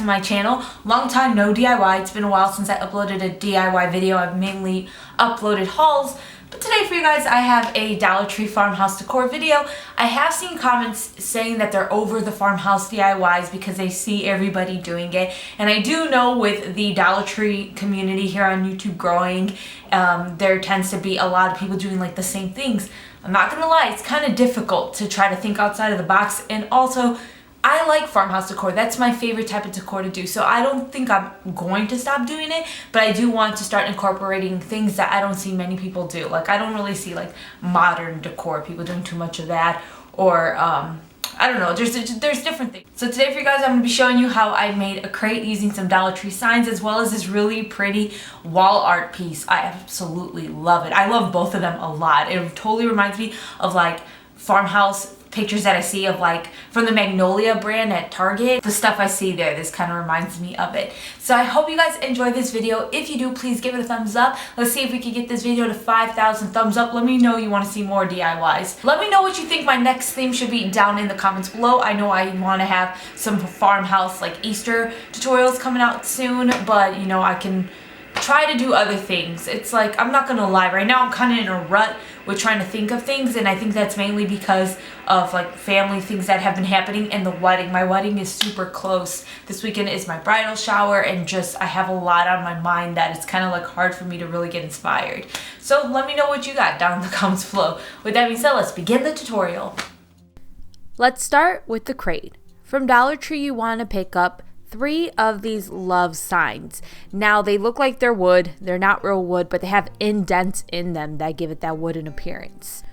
my channel. Long time no DIY. It's been a while since I uploaded a DIY video. I've mainly uploaded hauls. But today for you guys, I have a Dollar Tree farmhouse decor video. I have seen comments saying that they're over the farmhouse DIYs because they see everybody doing it. And I do know with the Dollar Tree community here on YouTube growing, there tends to be a lot of people doing like the same things. I'm not gonna lie, it's kind of difficult to try to think outside of the box, and also I like farmhouse decor. That's my favorite type of decor to do. So I don't think I'm going to stop doing it, but I do want to start incorporating things that I don't see many people do. Like I don't really see like modern decor, people doing too much of that, or I don't know, there's different things. So today for you guys, I'm going to be showing you how I made a crate using some Dollar Tree signs as well as this really pretty wall art piece. I absolutely love it. I love both of them a lot. It totally reminds me of like farmhouse pictures that I see of like from the Magnolia brand at Target. The stuff I see there, this kind of reminds me of it. So I hope you guys enjoy this video. If you do, please give it a thumbs up. Let's see if we can get this video to 5,000 thumbs up. Let me know you want to see more DIYs. Let me know what you think my next theme should be down in the comments below. I know I want to have some farmhouse like Easter tutorials coming out soon, but you know, I can try to do other things. It's like, I'm not gonna lie, right now I'm kind of in a rut with trying to think of things, and I think that's mainly because of like family things that have been happening and the wedding. My wedding is super close. This weekend is my bridal shower, and just I have a lot on my mind that it's kind of like hard for me to really get inspired. So let me know what you got down in the comments below. With that being said, let's begin the tutorial. Let's start with the crate. From Dollar Tree, you want to pick up 3 of these love signs. Now they look like they're wood. They're not real wood, but they have indents in them that give it that wooden appearance.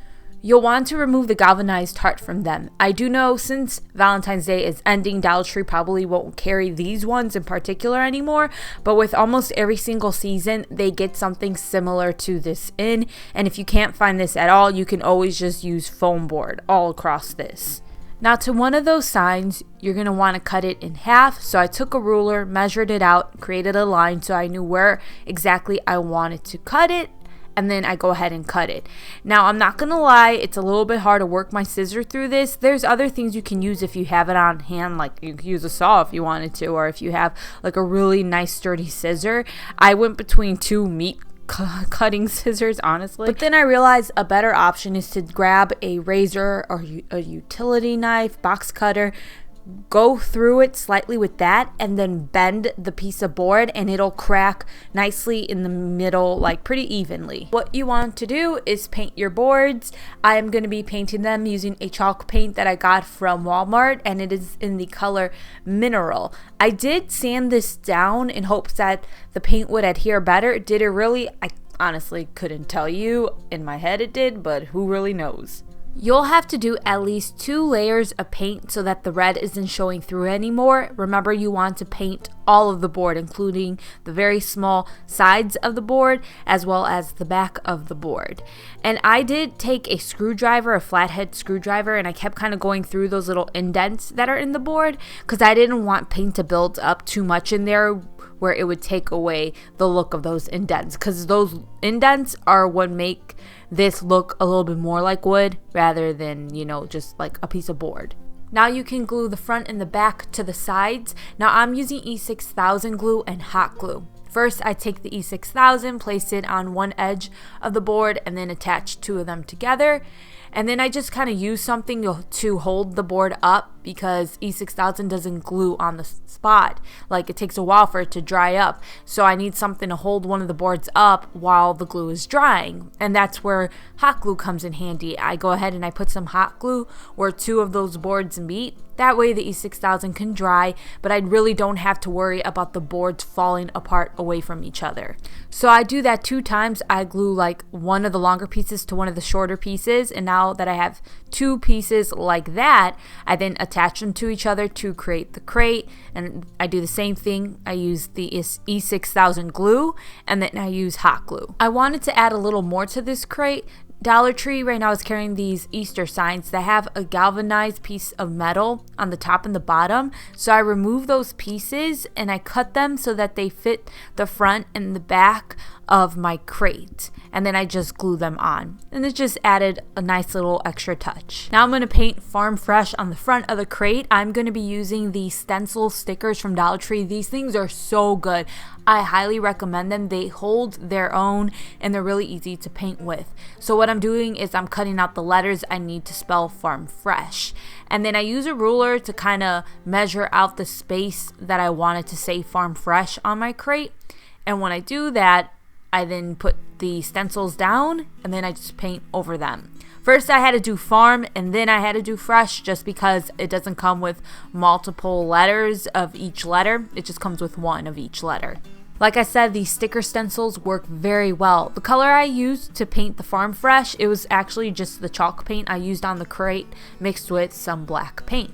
You'll want to remove the galvanized heart from them. I do know since Valentine's Day is ending, Dollar Tree probably won't carry these ones in particular anymore, but with almost every single season, they get something similar to this in, and if you can't find this at all, you can always just use foam board all across this. Now to one of those signs, you're going to want to cut it in half. So I took a ruler, measured it out, created a line so I knew where exactly I wanted to cut it, and then I go ahead and cut it. Now I'm not going to lie, it's a little bit hard to work my scissor through this. There's other things you can use if you have it on hand, like you could use a saw if you wanted to, or if you have like a really nice sturdy scissor. I went between 2 meat cutting scissors, honestly, but then I realized a better option is to grab a razor or a utility knife, box cutter, go through it slightly with that, and then bend the piece of board and it'll crack nicely in the middle, like pretty evenly. What you want to do is paint your boards. I am going to be painting them using a chalk paint that I got from Walmart, and it is in the color Mineral. I did sand this down in hopes that the paint would adhere better. Did it really? I honestly couldn't tell you. In my head it did, but who really knows? You'll have to do at least 2 layers of paint so that the red isn't showing through anymore. Remember, you want to paint all of the board, including the very small sides of the board as well as the back of the board. And I did take a screwdriver, a flathead screwdriver, and I kept kind of going through those little indents that are in the board because I didn't want paint to build up too much in there where it would take away the look of those indents, because those indents are what make this look a little bit more like wood rather than, you know, just like a piece of board. Now you can glue the front and the back to the sides. Now I'm using E6000 glue and hot glue. First, I take the E6000, place it on one edge of the board, and then attach 2 of them together. And then I just kind of use something to hold the board up because E6000 doesn't glue on the spot. Like, it takes a while for it to dry up. So I need something to hold one of the boards up while the glue is drying. And that's where hot glue comes in handy. I go ahead and I put some hot glue where 2 of those boards meet. That way the E6000 can dry, but I really don't have to worry about the boards falling apart away from each other. So I do that 2 times. I glue like one of the longer pieces to one of the shorter pieces, and now that I have 2 pieces like that, I then attach them to each other to create the crate, and I do the same thing. I use the E6000 glue, and then I use hot glue. I wanted to add a little more to this crate. Dollar Tree right now is carrying these Easter signs that have a galvanized piece of metal on the top and the bottom. So I remove those pieces and I cut them so that they fit the front and the back of my crate, and then I just glue them on, and it just added a nice little extra touch. Now I'm going to paint Farm Fresh on the front of the crate. I'm going to be using the stencil stickers from Dollar Tree. These things are so good. I highly recommend them. They hold their own and they're really easy to paint with. So what I'm doing is I'm cutting out the letters I need to spell Farm Fresh, and then I use a ruler to kind of measure out the space that I wanted to say Farm Fresh on my crate. And when I do that, I then put the stencils down and then I just paint over them. First I had to do farm and then I had to do fresh, just because it doesn't come with multiple letters of each letter. It just comes with one of each letter. Like I said, these sticker stencils work very well. The color I used to paint the Farm Fresh, it was actually just the chalk paint I used on the crate mixed with some black paint.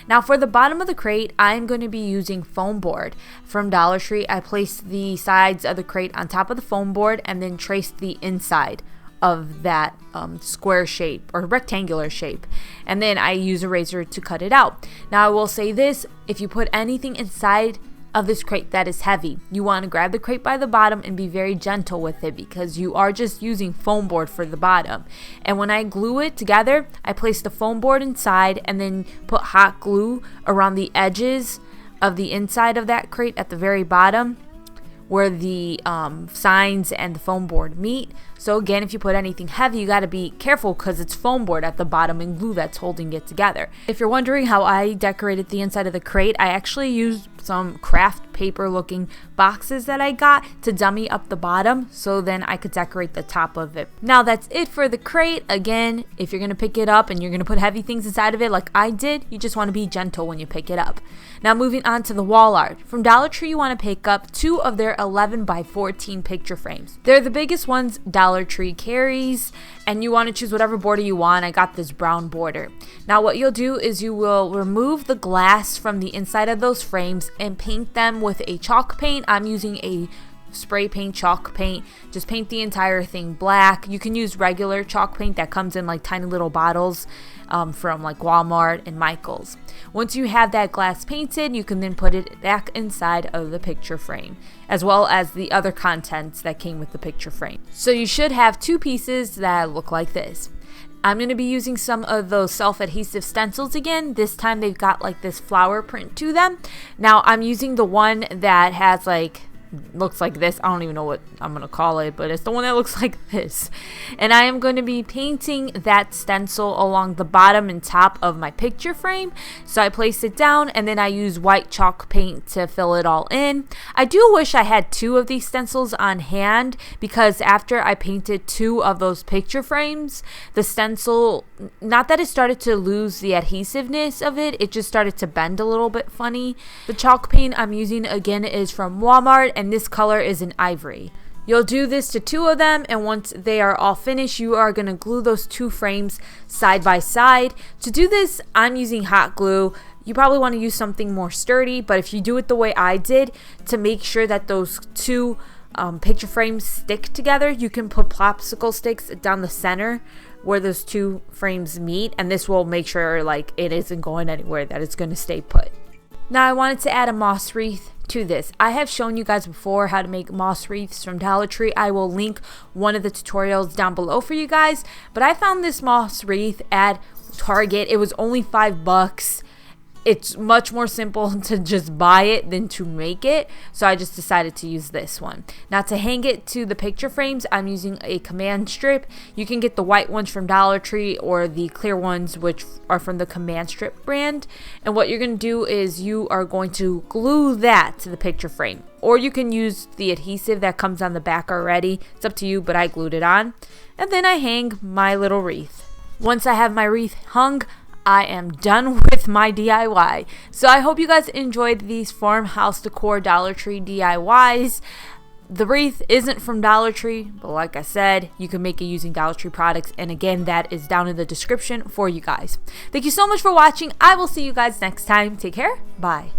Now for the bottom of the crate, I'm going to be using foam board from Dollar Tree. I placed the sides of the crate on top of the foam board and then traced the inside of that square shape or rectangular shape, and then I use a razor to cut it out. Now I will say this, if you put anything inside of this crate that is heavy, you want to grab the crate by the bottom and be very gentle with it, because you are just using foam board for the bottom. And when I glue it together, I place the foam board inside and then put hot glue around the edges of the inside of that crate at the very bottom where the signs and the foam board meet. So again, if you put anything heavy, you got to be careful because it's foam board at the bottom and glue that's holding it together. If you're wondering how I decorated the inside of the crate, I actually used some craft paper looking boxes that I got to dummy up the bottom, so then I could decorate the top of it. Now that's it for the crate. Again, if you're going to pick it up and you're going to put heavy things inside of it like I did, you just want to be gentle when you pick it up. Now moving on to the wall art. From Dollar Tree, you want to pick up 2 of their 11 by 14 picture frames. They're the biggest ones Dollar Tree carries, and you want to choose whatever border you want. I got this brown border. Now what you'll do is you will remove the glass from the inside of those frames and paint them with a chalk paint. I'm using a spray paint chalk paint. Just paint the entire thing black. You can use regular chalk paint that comes in like tiny little bottles from like Walmart and Michael's. Once you have that glass painted, you can then put it back inside of the picture frame, as well as the other contents that came with the picture frame. So you should have 2 pieces that look like this. I'm going to be using some of those self-adhesive stencils again. This time they've got like this flower print to them. Now I'm using the one that has like, looks like this. I don't even know what I'm going to call it, but it's the one that looks like this. And I am going to be painting that stencil along the bottom and top of my picture frame. So I place it down and then I use white chalk paint to fill it all in. I do wish I had 2 of these stencils on hand, because after I painted 2 of those picture frames, the stencil, not that it started to lose the adhesiveness of it, it just started to bend a little bit funny. The chalk paint I'm using again is from Walmart, and this color is an Ivory. You'll do this to 2 of them, and once they are all finished, you are going to glue those 2 frames side by side. To do this, I'm using hot glue. You probably want to use something more sturdy, but if you do it the way I did, to make sure that those 2 picture frames stick together, you can put popsicle sticks down the center where those 2 frames meet, and this will make sure like it isn't going anywhere, that it's going to stay put. Now I wanted to add a moss wreath to this. I have shown you guys before how to make moss wreaths from Dollar Tree. I will link one of the tutorials down below for you guys, but I found this moss wreath at Target. It was only $5. It's much more simple to just buy it than to make it, so I just decided to use this one. Now to hang it to the picture frames, I'm using a command strip. You can get the white ones from Dollar Tree or the clear ones, which are from the Command Strip brand. And what you're going to do is you are going to glue that to the picture frame, or you can use the adhesive that comes on the back already. It's up to you, but I glued it on. And then I hang my little wreath. Once I have my wreath hung, I am done with my DIY. So I hope you guys enjoyed these Farmhouse decor Dollar Tree DIYs. The wreath isn't from Dollar Tree, but like I said, you can make it using Dollar Tree products. And again, that is down in the description for you guys. Thank you so much for watching. I will see you guys next time. Take care. Bye.